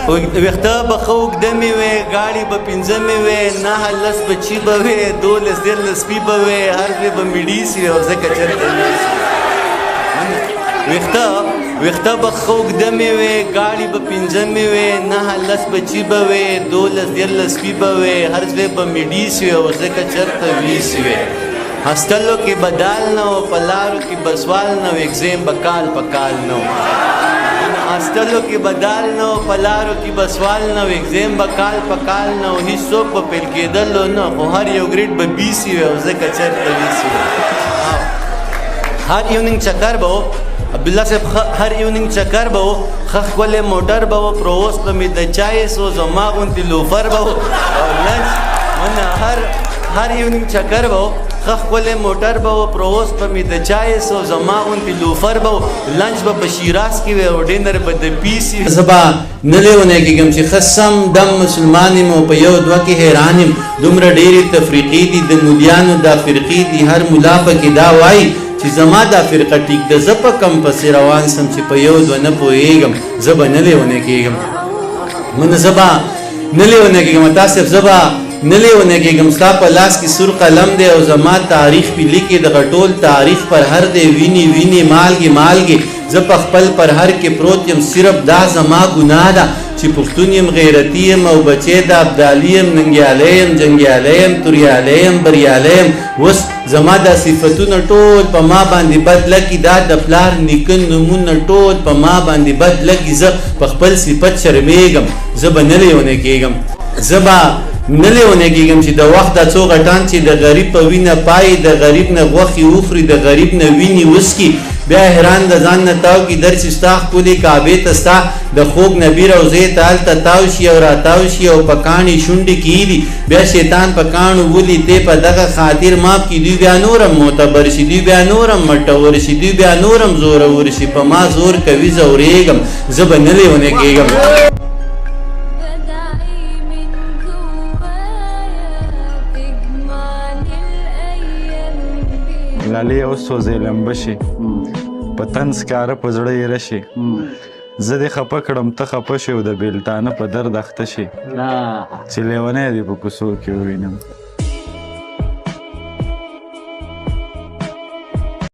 ویښته به ښه اوږده مې وې ګاډي به پنځه مې وې 9 10 بچي به وې 12 13 سپي به وې هر ځای به مې ډیسي وې او ځکه چېرته ویښته به ښه اوږده مې وې ګاډي به پنځه مې وې 9 10 بچي به وې 12 13 سپي به وې هر ځای به مې ډیسي وې او ځکه چېرته ویسي وې هستلو کې بدال نه و په لارو کې به سوال نه و اګزیم به کال په کال نه و هستلو کې بدال نه و په لارو کې به سوال نه و اګزیم به کال په کال نه و هېڅوک به پیل کېدلو نه خو هر یو ګریډ به بیسي وي او ځکه چېرته ویسي وي هر ایونینګ چکر به و عبدالله صاحب هر ایونینګ چکر به و ښه ښکلی موټر به و پرووس به مې د چایس و زما غوندې لوفر به و او لنچ هر ایونینګ چکر به و ښه ښکلی موټر به و پرووس به مې د چایس و زما غوندې لوفر به و لنچ به په شیراز کې وی او ډینر به د پیسي زه به نه لیونی کېږم چې ښه سم دم مسلمان یم او په یو دوه کې حیران یم دومره ډېرې تفریقې دي د مولیانو دا فرقې دي هر ملا پکې دا وایي چې زما دا فرقه ټیک ده زه په کم پسې روان سم چې په یو دوه نه پوهېږم زه به نه لیونی کېږم زه به نه لیونی کېږم تاسې زه به نه لیونی کېږم ستا په لاس کې سور قلم دی او زما تاریخ پې لیکې دغه ټول تاریخ پر هر دی وینې وینې مالګې مالګې زه په خپل پر هر کې پروت یم صرف دا زما ګناه ده چې پښتون یم غیرتي یم او بچی د ابدالي یم ننګیالی یم جنګیالی یم توریالی یم بریالی یم اوس زما دا صفتونه ټول په ما باندې بد لګي دا د پلار نیکه نومونه ټول په ما باندې بد لګي زه په خپل صفت شرمېږم زه به نه لیونی کېږم زه به نه لیونی کېږم چې د وخت دا څو غټان چې د غریب په وینه پایي د غریب نه غوښې وخوري د غریب نه وینې وسکي بیا حیران د ځان نه تاو کي در چې ستا ښکلې کعبې ته ستا د خوږ نبي روضې ته هلته تاو شي او راتاو شي او په کاڼې شونډې کېږدي بیا شیطان په کاڼو ولي تی په دغه خاطر ماف کړي دوی بیا نورم معتبر شي دوی بیا نورم مټور شي دوی بیا نورم زورور شي په ما زور کوي زورېږم زه به نه لیونی کېږم لالی وسوځې لمبه شي په طنز کاره په زړه یې رشي زه دې خفه کړم ته خفه شي او د بېلتانه په درد اخته شي چې لیونی دې په کوڅو کې ووینم